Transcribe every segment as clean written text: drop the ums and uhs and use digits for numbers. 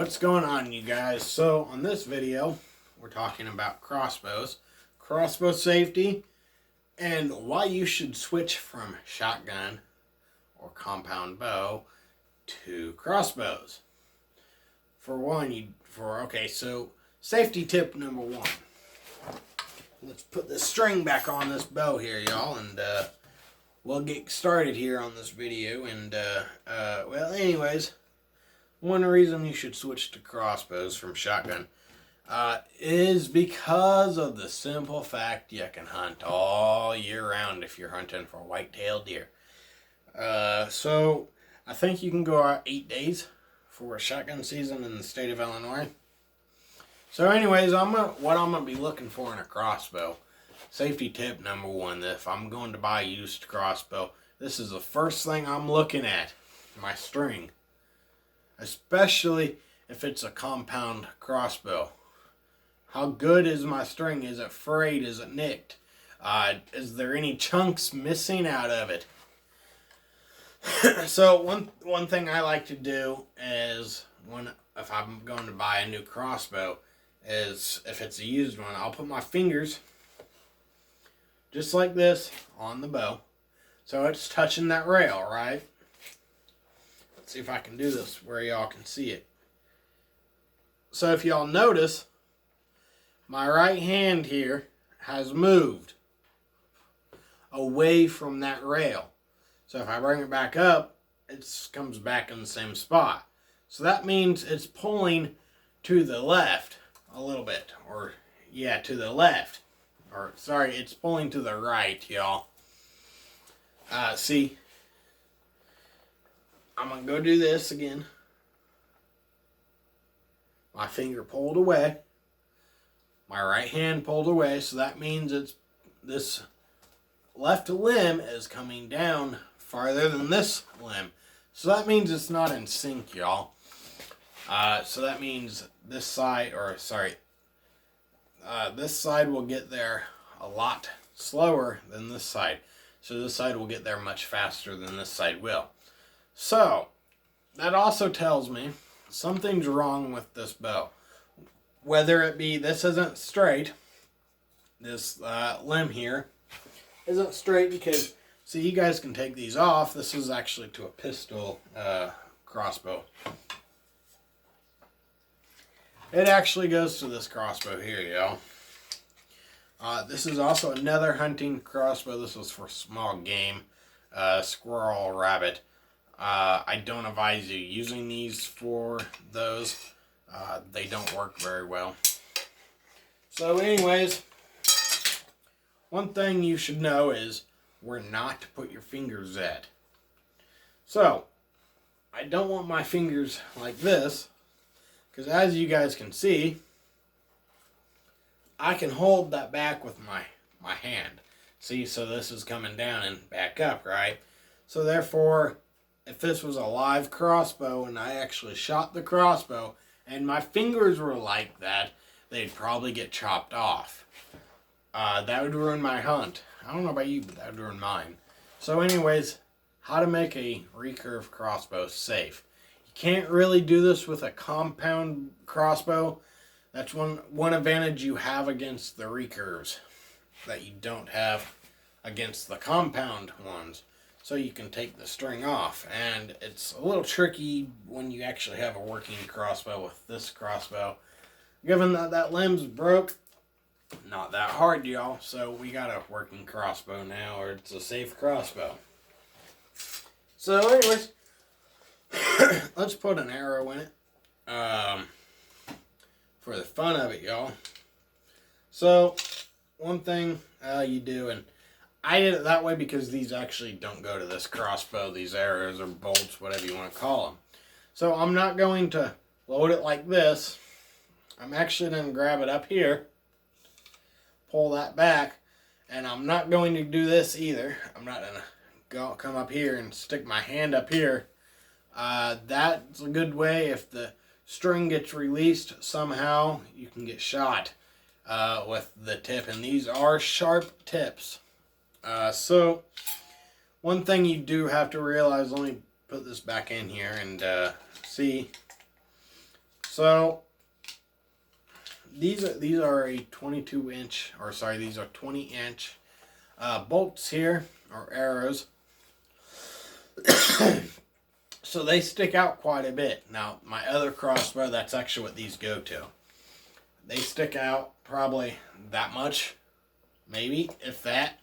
What's going on, you guys? So on this video we're talking about crossbows, crossbow safety, and why you should switch from shotgun or compound bow to crossbows. So safety tip number one. Let's put the string back on this bow here, y'all, and we'll get started here on this video. And well, anyways, one reason you should switch to crossbows from shotgun is because of the simple fact you can hunt all year round if you're hunting for white-tailed deer. So I think you can go out 8 days for a shotgun season in the state of Illinois. So anyways, what I'm going to be looking for in a crossbow. Safety tip number one, if I'm going to buy a used crossbow, this is the first thing I'm looking at, my string. Especially if it's a compound crossbow. How good is my string? Is it frayed? Is it nicked? Is there any chunks missing out of it? So one thing I like to do is if I'm going to buy a new crossbow, is if it's a used one, I'll put my fingers just like this on the bow, so it's touching that rail, right? Let's see if I can do this where y'all can see it. So if y'all notice, my right hand here has moved away from that rail. So if I bring it back up, it comes back in the same spot. So that means it's pulling to the left a little bit, or yeah, to the left. Or sorry, it's pulling to the right, y'all. See, I'm gonna go do this again. My finger pulled away. My right hand pulled away, so that means this left limb is coming down farther than this limb. So that means it's not in sync, y'all. So that means this side will get there a lot slower than this side. So this side will get there much faster than this side will. So that also tells me something's wrong with this bow. Whether it be this isn't straight, this limb here isn't straight, because see, you guys can take these off. This is actually to a pistol crossbow. It actually goes to this crossbow here, y'all. This is also another hunting crossbow. This was for small game, squirrel, rabbit. I don't advise you using these for those. They don't work very well. So anyways, one thing you should know is where not to put your fingers at. So, I don't want my fingers like this, because as you guys can see, I can hold that back with my hand. See, so this is coming down and back up, right? So therefore, if this was a live crossbow and I actually shot the crossbow and my fingers were like that, they'd probably get chopped off. That would ruin my hunt. I don't know about you, but that would ruin mine. So anyways, how to make a recurve crossbow safe. You can't really do this with a compound crossbow. That's one advantage you have against the recurves that you don't have against the compound ones. So you can take the string off, and it's a little tricky when you actually have a working crossbow with this crossbow. Given that that limb's broke, not that hard, y'all. So we got a working crossbow now, or it's a safe crossbow. So anyways, let's put an arrow in it. For the fun of it, y'all. So one thing you do, and I did it that way because these actually don't go to this crossbow, these arrows or bolts, whatever you want to call them. So I'm not going to load it like this. I'm actually going to grab it up here, pull that back, and I'm not going to do this either. I'm not going to come up here and stick my hand up here. That's a good way. If the string gets released somehow, you can get shot with the tip, and these are sharp tips. So one thing you do have to realize, let me put this back in here and see, So these are a 22-inch, or sorry, these are 20-inch bolts here, or arrows. So they stick out quite a bit. Now, my other crossbow, that's actually what these go to. They stick out probably that much, maybe, if that.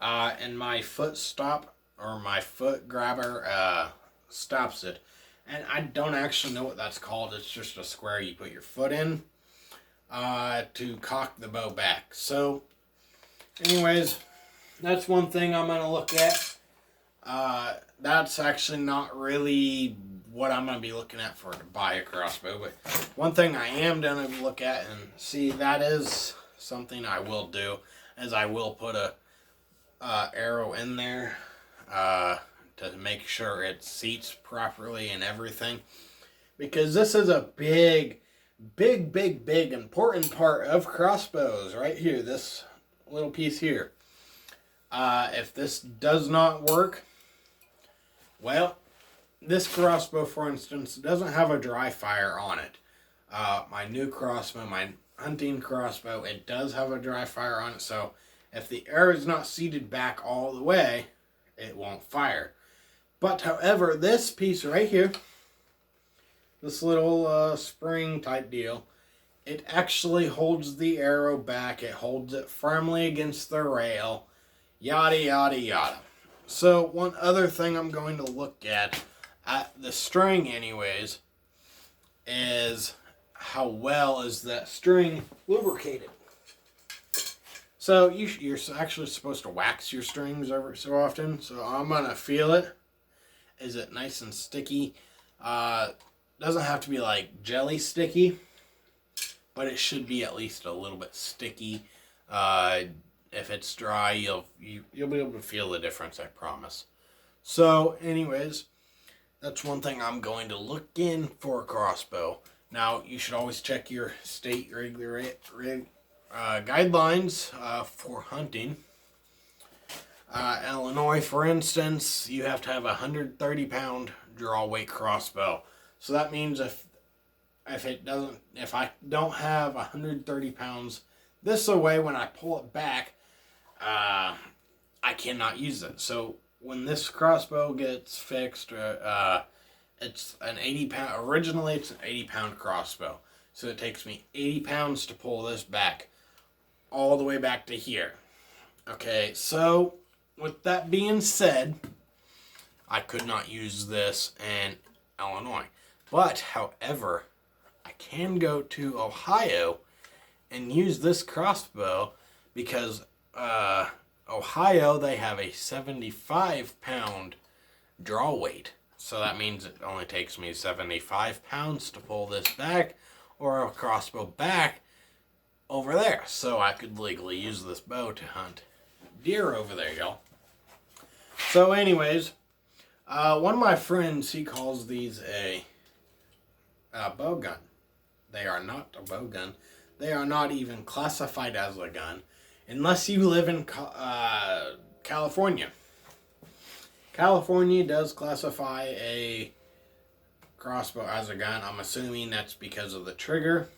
And my foot stop, or my foot grabber, stops it. And I don't actually know what that's called. It's just a square you put your foot in to cock the bow back. So, anyways, that's one thing I'm going to look at. That's actually not really what I'm going to be looking at for to buy a crossbow. But one thing I am going to look at and see, that is something I will do, is I will put a arrow in there to make sure it seats properly and everything. Because this is a big important part of crossbows right here. This little piece here. If this does not work, well, this crossbow, for instance, doesn't have a dry fire on it. My new crossbow, my hunting crossbow, it does have a dry fire on it. So if the arrow is not seated back all the way, it won't fire. But however, this piece right here, this little spring type deal, it actually holds the arrow back. It holds it firmly against the rail. Yada, yada, yada. So one other thing I'm going to look at the string anyways, is how well is that string lubricated. So you're actually supposed to wax your strings every so often. So I'm going to feel it. Is it nice and sticky? Doesn't have to be like jelly sticky, but it should be at least a little bit sticky. If it's dry, you'll be able to feel the difference, I promise. So, anyways, that's one thing I'm going to look in for a crossbow. Now, you should always check your state guidelines for hunting. Illinois, for instance, you have to have a 130-pound draw weight crossbow. So that means if I don't have 130 pounds this away, when I pull it back, I cannot use it. So when this crossbow gets fixed, it's an 80-pound. Originally, it's an 80-pound crossbow. So it takes me 80 pounds to pull this back, all the way back to here. Okay, so with that being said, I could not use this in Illinois. But, however, I can go to Ohio and use this crossbow because Ohio, they have a 75-pound draw weight. So that means it only takes me 75 pounds to pull this back, or a crossbow back over there. So I could legally use this bow to hunt deer over there, y'all. So anyways, one of my friends, he calls these a bow gun. They are not a bow gun. They are not even classified as a gun unless you live in California. California does classify a crossbow as a gun. I'm assuming that's because of the trigger.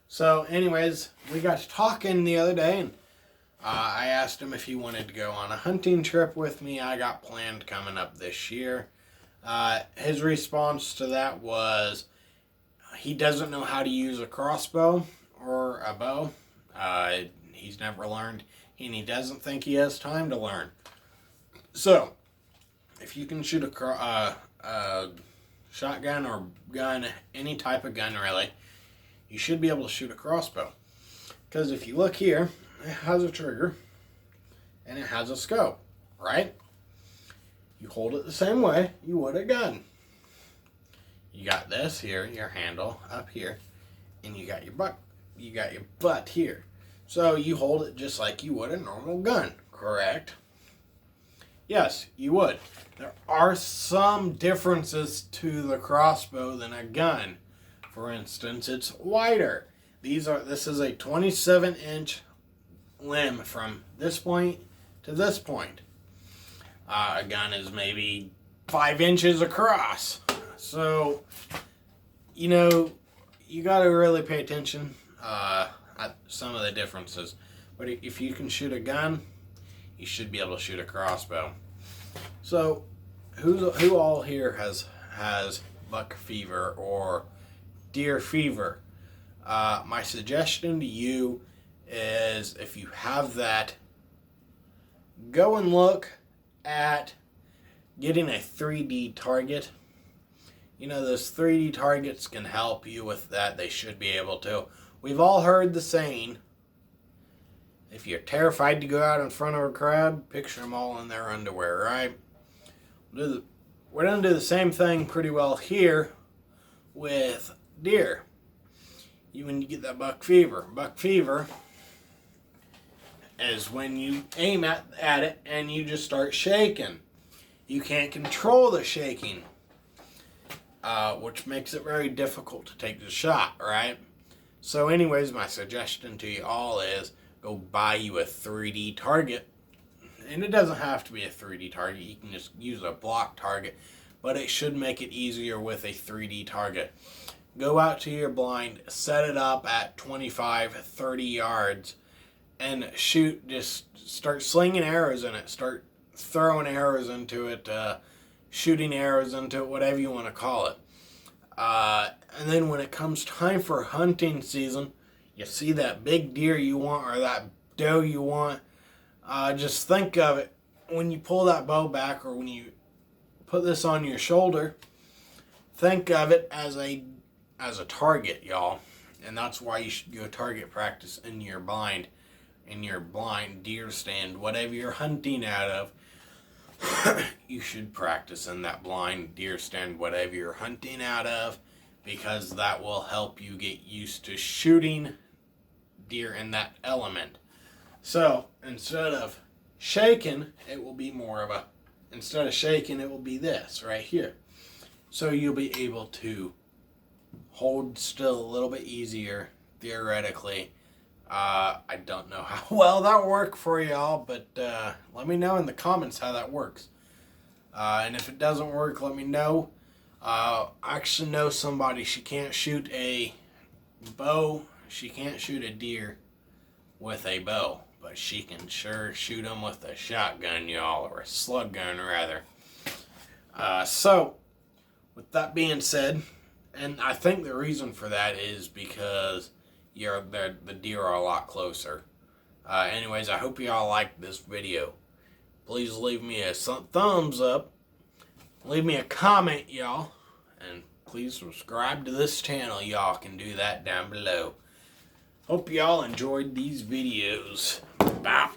So anyways, we got to talking the other day, and I asked him if he wanted to go on a hunting trip with me. I got planned coming up this year. His response to that was he doesn't know how to use a crossbow or a bow. He's never learned, and he doesn't think he has time to learn. So, if you can shoot a shotgun or gun, any type of gun really, you should be able to shoot a crossbow. Because if you look here, it has a trigger and it has a scope, right? You hold it the same way you would a gun. You got this here, your handle up here, and you got your butt here. So you hold it just like you would a normal gun, correct? Yes, you would. There are some differences to the crossbow than a gun. For instance, it's wider. This is a 27-inch limb from this point to this point. A gun is maybe 5 inches across. So, you got to really pay attention at some of the differences. But if you can shoot a gun, you should be able to shoot a crossbow. So, who all here has buck fever or deer fever? My suggestion to you is, if you have that, go and look at getting a 3D target. You know, those 3D targets can help you with that. They should be able to. We've all heard the saying, if you're terrified to go out in front of a crowd, picture them all in their underwear, right? We're going to do the same thing pretty well here with deer. When you get that buck fever. Buck fever is when you aim at it and you just start shaking. You can't control the shaking, which makes it very difficult to take the shot, right? So anyways, my suggestion to you all is go buy you a 3D target. And it doesn't have to be a 3D target. You can just use a block target, but it should make it easier with a 3D target. Go out to your blind, set it up at 25, 30 yards, and shoot. Just start slinging arrows in it. Start throwing arrows into it, shooting arrows into it, whatever you want to call it. And then when it comes time for hunting season, you see that big deer you want or that doe you want, just think of it when you pull that bow back or when you put this on your shoulder. Think of it as a target, y'all. And that's why you should go target practice in your blind deer stand, whatever you're hunting out of. You should practice in that blind deer stand, whatever you're hunting out of, because that will help you get used to shooting deer in that element. So instead of shaking, it will be it will be this right here. So you'll be able to hold still a little bit easier, theoretically. I don't know how well that worked for y'all, but let me know in the comments how that works. And if it doesn't work, let me know. I actually know somebody, she can't shoot a bow, she can't shoot a deer with a bow, but she can sure shoot them with a shotgun, y'all, or a slug gun, rather. So, with that being said, and I think the reason for that is because the deer are a lot closer. Anyways, I hope y'all liked this video. Please leave me a thumbs up. Leave me a comment, y'all. And please subscribe to this channel. Y'all can do that down below. Hope y'all enjoyed these videos. Bye.